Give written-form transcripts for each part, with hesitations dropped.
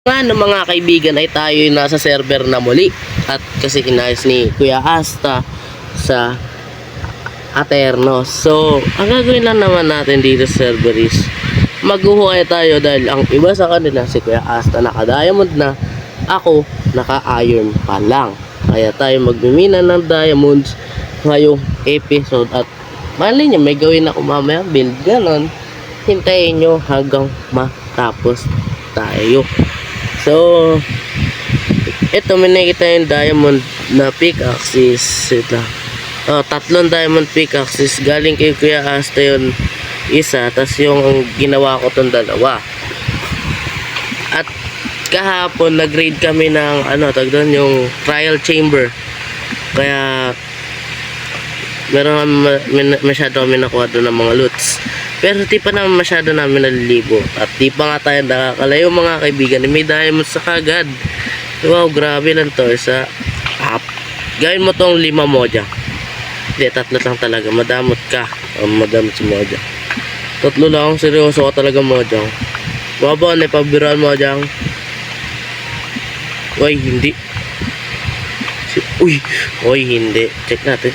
Nga ng mga kaibigan ay tayo nasa server na muli at kasi inayos ni Kuya Asta sa Aterno. So ang gagawin lang naman natin dito sa server is maghuhukay tayo dahil ang iba sa kanila si Kuya Asta naka diamond na, ako naka iron pa lang. Kaya tayo magmimina ng diamonds ngayong episode at mali nyo may gawin ako mamaya build ganon. Hintayin nyo hanggang matapos tayo. So ito may nakita yung diamond na pickaxes. Ito tatlong diamond pickaxes galing kay Kuya Asta yun isa, tas yung ginawa ko tong dalawa. At kahapon nag-raid kami ng tag doon yung trial chamber, kaya meron masyado kami nakuha doon ng mga loots, pero di pa naman masyado namin naliligo at di pa nga tayo nakakalayo mga kaibigan. May diamonds sa kagad. Wow, grabe lang to. Isa gawin mo tong 5 moja. Hindi, 3 lang talaga. Madamot ka. Madamot si moja. 3 lang. Seryoso ka talaga moja. Baba na ipabiran moja. Uy, hindi. Uy, hindi. Check natin.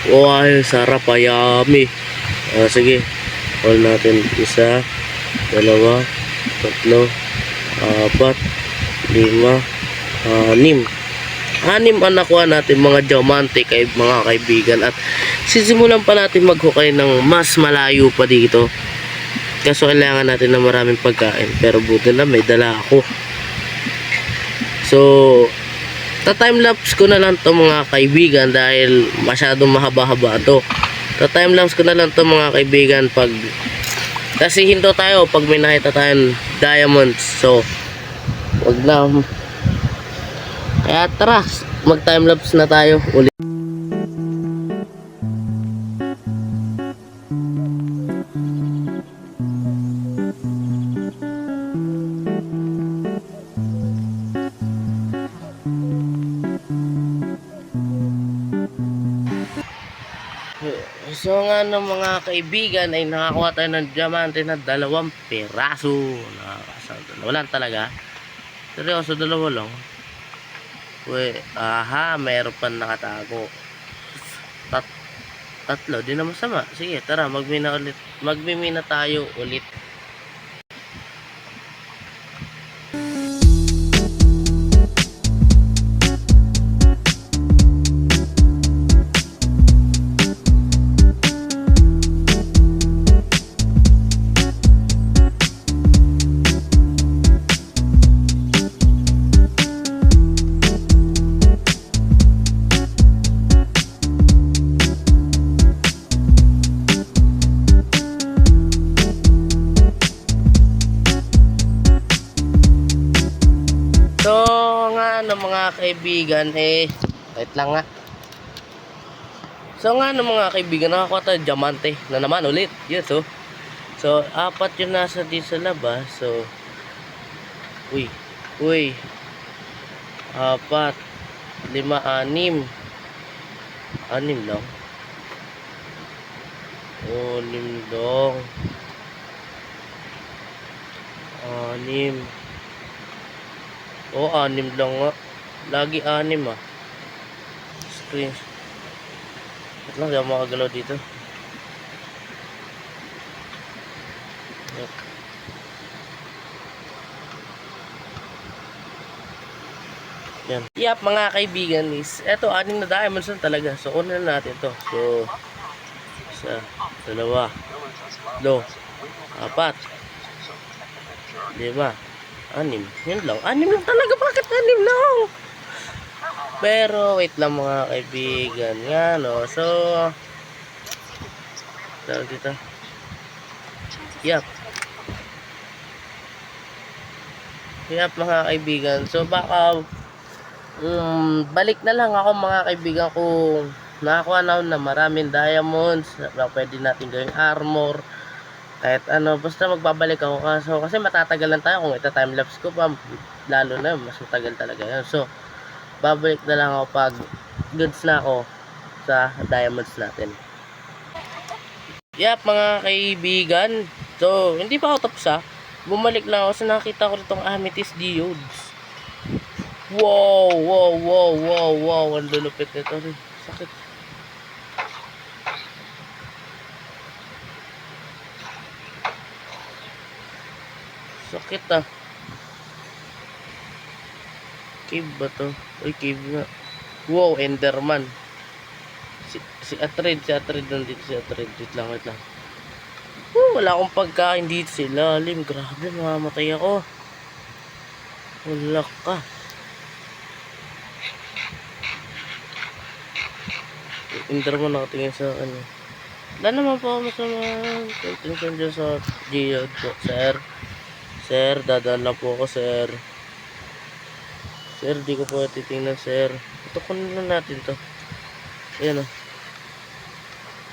Ay, sarap, ayami. Sige. Hold natin. 1, 2, 3, 4, 5, 6 ang nakuha natin mga diamante mga kaibigan. At sisimulan pa natin maghukay ng mas malayo pa dito, kaso kailangan natin ng maraming pagkain, pero buti na may dala ako. So ta-timelapse ko na lang to mga kaibigan dahil masyadong mahaba-haba to. Ta-timelapse ko na lang to mga kaibigan kasi hinto tayo pag may nakita tayong diamonds. So wag na. Kaya tara, mag timelapse na tayo ulit. So nga ng mga kaibigan ay nakakuha tayo ng diamante na 2 piraso. Wala talaga. Seryoso, 2 lang. Mayroon pa nakatago. 3, di na masama. Sige, tara, magmimina tayo ulit. So nga ng mga kaibigan wait lang nga. So nga ng mga kaibigan, nakakuha tayo diamante na naman ulit. Yes, so 4 yung nasa di sa labas. So uy 4, 5, 6 lang. 6 lang. 6 lang nga. Lagi 6 Screen. At lang, di ako makagalaw dito. Yan. Yap mga kaibigan is eto 6 na diamonds lang talaga. So kunin na natin to. So 1, 2, 3, 4, 5, 6, yun lang. 6 lang talaga. Bakit 6 lang? Pero wait lang mga kaibigan. Yan so tawag dito. Yap mga kaibigan. So baka balik na lang ako mga kaibigan kung nakakuha na maraming diamonds na pwede natin gawing armor. Kahit basta magbabalik ako kasi matatagalan tayo kung ita-timelapse ko pa, lalo na mas matagal talaga yun. So babalik na lang ako pag goods na ako sa diamonds natin. Yap mga kaibigan, So, hindi pa ako tapos ha. Bumalik lang ako sa nakita ko itong amethyst geodes. Wow, wow, wow, wow, wow. Ang lulupit nito rin. Sakit. Sakit ah. Cave ba to? Uy, cave nga. Wow, Enderman. Si Atred nandito si Atred. Wait lang. Wala akong pagkain dito sa ilalim. Grabe, mamamatay ako. Wala ka. Enderman nakatingin sa akin. Wala naman po ako masama. Tension dyan sa geode po, sir. Sir, dadaan lang po ako, sir. Sir, di ko po titingnan, sir. Ito kunin lang natin to. Ayan o.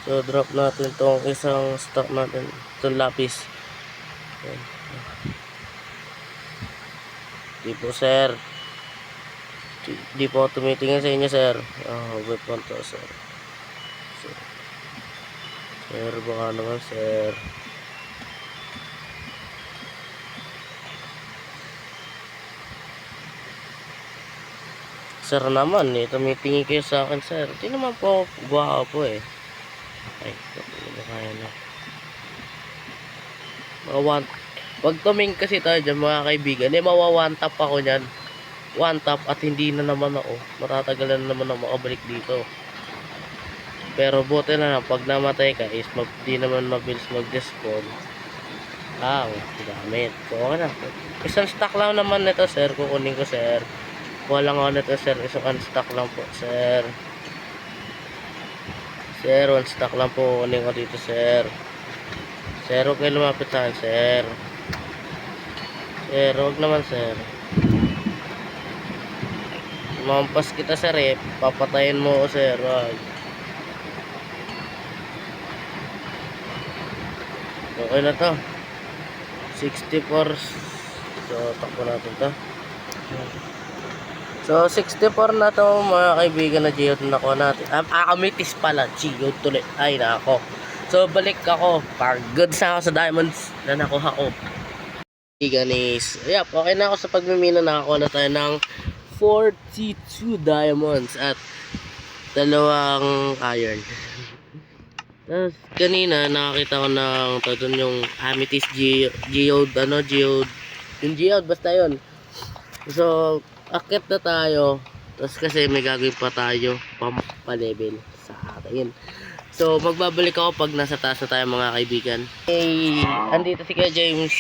So, drop natin tong isang stock natin. Itong lapis. Ayan. Di po, sir. Di po tumitingin sa inyo, sir. Wait po to, sir. Sir, baka naman, sir. Sir naman eh, tumitingin kayo sa akin, sir. Hindi naman po gwapo eh. Ay, hindi kaya na. Pag tuming kasi tayo dyan mga kaibigan, mawa one tap ako nyan. One tap at hindi na naman ako. Matatagalan na naman ako makabalik dito. Pero buti na lang, pag namatay ka is di naman mabilis mag-despawn. Gamit. So okay na. Isang stock lang naman nito, sir. Kukunin ko, sir. Walang ako nito, sir. Isang unstock lang po, sir. Sir, one stock lang po. Kunin ko dito, sir. Sir, huwag kayo lumapit sa akin, sir. Sir, huwag naman, sir. Mampas kita, sir, eh. Papatayin mo ako, sir. Wag. Okay na to. 64. So, takbo natin to. So, 64 na to mga kaibigan na geode na nakuha natin. Amethyst pala. Geode tuloy. Ay, nako. So, balik ako. Pagod sa ako sa diamonds na nakuha ko. Kaibigan is, yep, okay na ako sa pagmimina. Nakakuha na tayo ng 42 diamonds at 2 iron. Tapos, kanina, nakakita ko ng yung amethyst geode, geode. Yung geode, basta yun. So, akit na tayo. Tapos kasi may gagawin pa tayo pa-level sa atin. So magbabalik ako pag nasa taas na tayo mga kaibigan. Andito si Kuya James,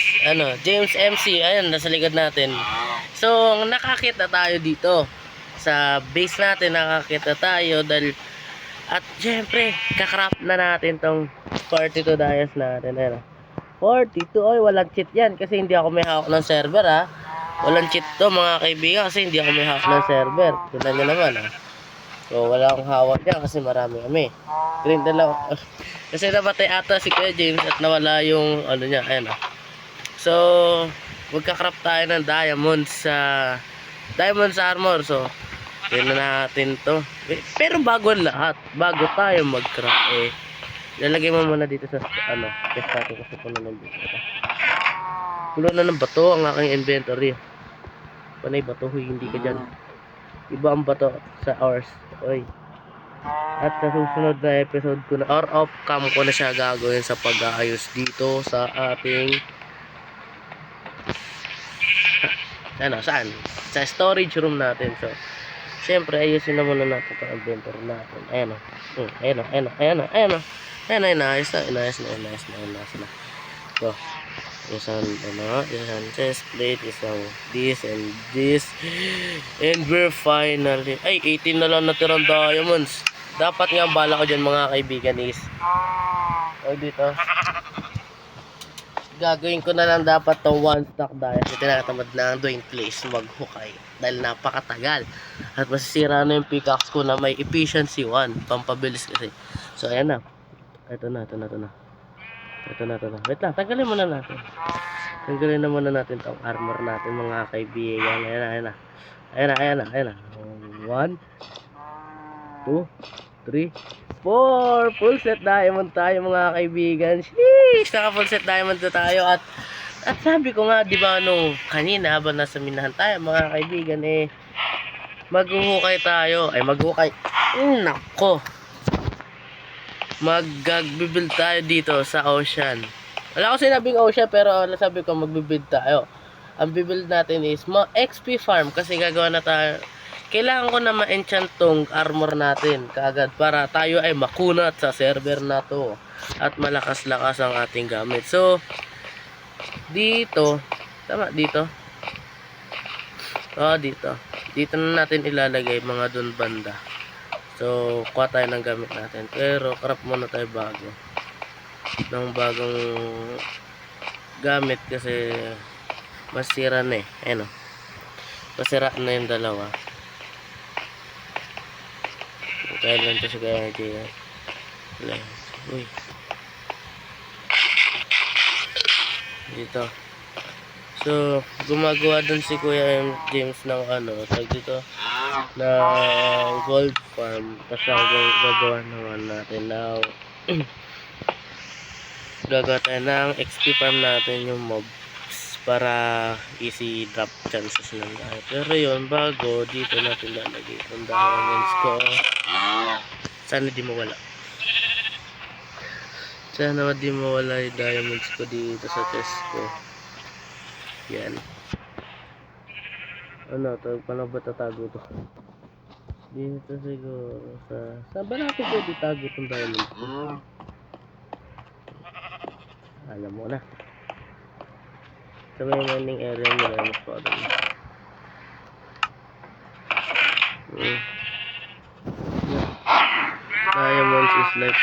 James MC, ayun nasa likod natin. So nakakit na tayo dito. Sa base natin nakakit na tayo dahil at syempre kakrap na natin tong 42 dias natin. Ayun. 42, oy walang cheat yan kasi hindi ako may hawak ng server ha. Walang cheat to mga kaibigan kasi hindi ako may hawak ng server. Tignan nyo naman ha. So wala akong hawak dyan kasi marami kami. Green dalaw. Kasi nabatay ata si Kuya James at nawala yung niya. Ayan ha. So magkakrap tayo ng diamonds armor. So tignan natin to. Pero bago lahat, bago tayo mag-craft lalagay mo muna dito sa test natin kasi puno ng dito. Puno na ng bato ang aking inventory. Panay bato, hindi ka dyan. Iba ang bato sa hours. Oy. At sa susunod na episode ko na, or off cam ko na siya gagawin sa pag-aayos dito sa ating saan? Sa storage room natin. So, syempre ayusin na muna natin itong inventory natin. Ayan o. Ayos na. So, isang chest plate, isang this and this. And we're finally, 18 na lang natirang diamonds. Dapat nga bala ko dyan mga kaibigan is, dito. Gagawin ko na lang dapat tong one stock dahil tinatamad na ang Dwayne Place maghukay dahil napakatagal. At masisira na yung pickaxe ko na may efficiency 1, pampabilis kasi. So ayan na. Ito na. Wait lang, tanggalin muna natin. Tanggalin na muna natin tong armor natin mga kaibigan. Ayan na. 1, 2, 3, 4. Full set diamond tayo mga kaibigan. Sheesh! Naka full set diamond na tayo. At sabi ko nga, di ba nung kanina habang nasa minahan tayo mga kaibigan maghuhukay tayo. Ay maghukay. Nako. Magbibuild tayo dito sa ocean. Wala ko sinabing ocean pero sabi ko magbibuild tayo. Ang bibuild natin is XP farm kasi gagawa na tayo. Kailangan ko na ma-enchant tong armor natin kaagad para tayo ay makunat sa server na to at malakas-lakas ang ating gamit. So dito, tama dito. Dito na natin ilalagay mga dun banda. So kuha tayo ng gamit natin. Pero craft muna tayo bago. Ng bagong gamit kasi masira na eh. Ayan o. Masira na yung dalawa. Kaya lang ito sa gaya dyan. Uy. Dito. So, gumagawa dun si Kuya James ng tag dito na gold farm. Tapos ang gagawa naman natin now gagawa tayo ng XP farm natin yung mobs para easy drop chances lang tayo. Pero yun, bago dito natin lalagay itong diamonds ko. Sana di mawala. Sana di mawala yung diamonds ko dito sa chest ko. Yan. Paano ba tatago to? Dito siguro saan ba natin pwede tago itong diamonds ko? Alam mo na. Sa may mining area nila mas pa diamonds is like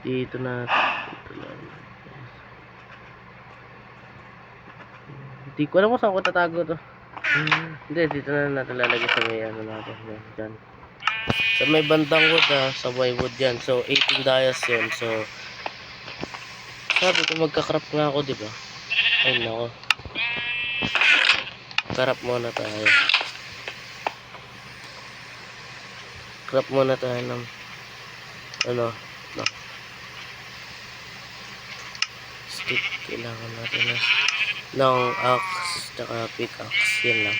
dito na hindi ko alam kung saan ko tatago to. Hindi, dito na natin lalagay sa may natin dyan. Sa may bandang wood sa may wood yan. So 18 dias yun. So sabi ko magka-craft nga ako, diba? Ay nako. Craft muna tayo. Craft muna tayo ng stick. Kailangan natin ng axe tsaka pickaxe. Yan lang.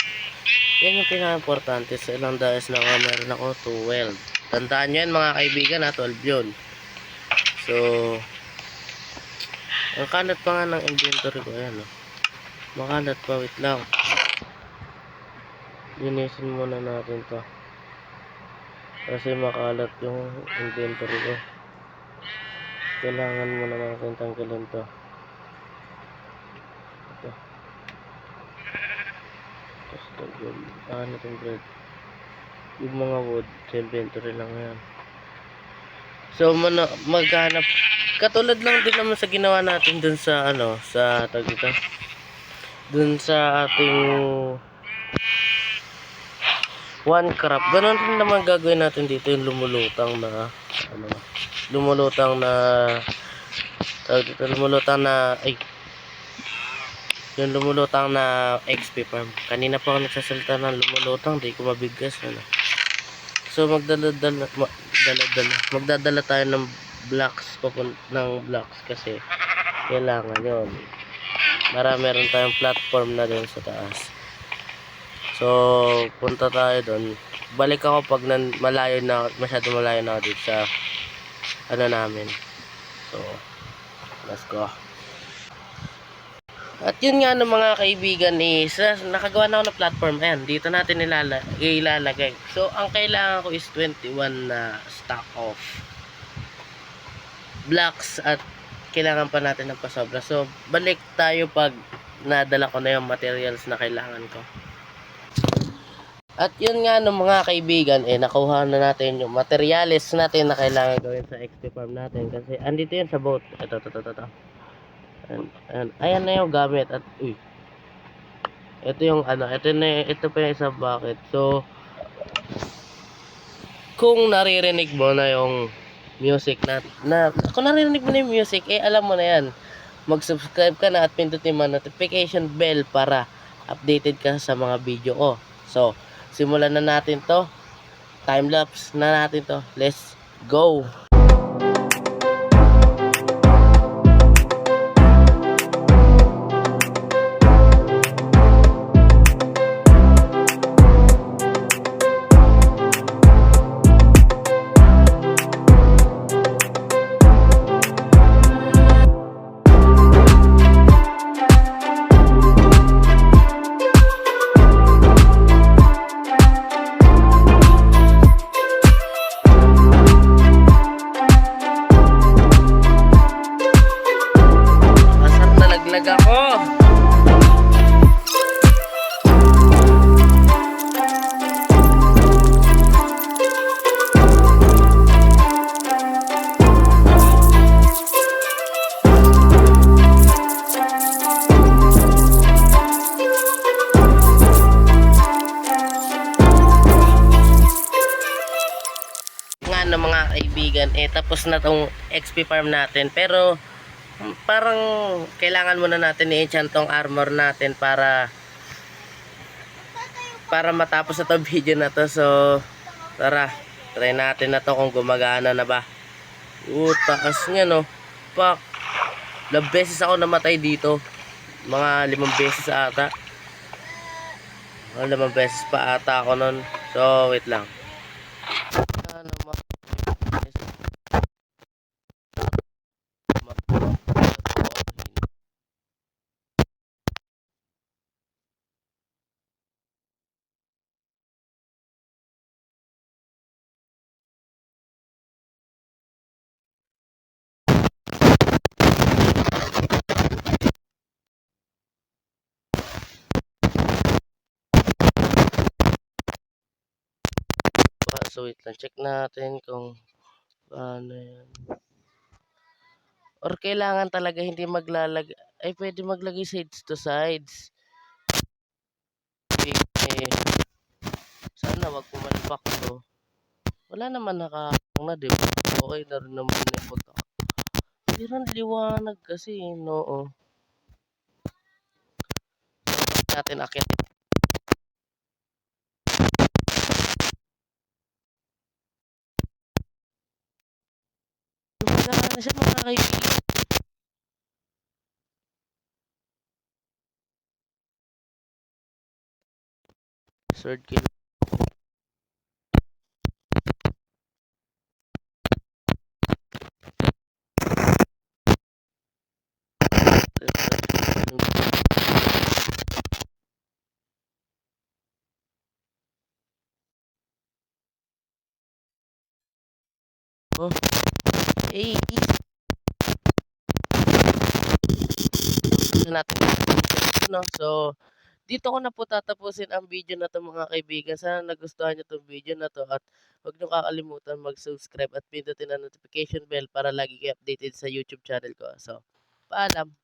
Yan yung pinaka-importante. Sa ilang dias na ako, meron ako 12. Tandaan nyo yan mga kaibigan, 12 yun. So ang kalat pa nga ng inventory ko. Ayan makalat pa, wait lang. Linisin muna natin to kasi makalat yung inventory ko. Kailangan muna natin tanggalin to. Ito. Tapos tanggal itong bread. Yung mga wood sa inventory lang yan. So maghanap katulad lang din naman sa ginawa natin dun sa sa tag ito. Dun sa ating one crop. Ganon din naman gagawin natin dito yung lumulutang na yung lumulutang na XP farm. Kanina pa ako nagsasalita ng lumulutang, di ko mabigkas So magdadala tayo ng blocks kasi kailangan yon para meron tayong platform na doon sa taas. So punta tayo doon, balik ako pag masyado malayo na dito sa namin. So let's go. At yun nga mga kaibigan nakagawa na ako ng platform. Ayan, dito natin ilalagay. So ang kailangan ko is 21 na stack of blocks at kailangan pa natin ng pasobra. So balik tayo pag nadala ko na yung materials na kailangan ko. At yun nga mga kaibigan nakuha na natin yung materials natin na kailangan gawin sa XP farm natin kasi andito yun sa boat. Ito. Ayan na yung gamit at ito yung ito pa yung isang bucket. So kung naririnig mo na yung music kung naririnig mo na yung music alam mo na yan, mag-subscribe ka na at pindutin mo notification bell para updated ka sa mga video ko. So simulan na natin to. time-lapse na natin to. Let's go! Asar nalaglag ako! Nga no mga kaibigan, tapos na tong XP farm natin, pero parang kailangan muna natin i-enchant tong armor natin para matapos na tong video na to. So tara, try natin na to kung gumagana na ba. Taas nga no. Pak, ilang beses ako namatay dito, mga 5 beses ata. 5 beses pa ata ako nun. So wait lang. Ano ma- So wait lang, check natin kung paano yan. Or kailangan talaga hindi maglalagay, ay pwede maglagay sides to sides. Sana wag pumalpak to. Wala naman nakakang na, diba? Okay na rin naman yung pagka. Hindi rin liwanag kasi, no? Natin akit. Wala na siya mga kaibigan. Sword kill. Oh, eh, natin no? So, dito ko na po tatapusin ang video na to mga kaibigan. Sana nagustuhan nyo tong video na to at huwag nyo kakalimutan mag-subscribe at pindutin ang notification bell para lagi kayo updated sa YouTube channel ko. So, paalam!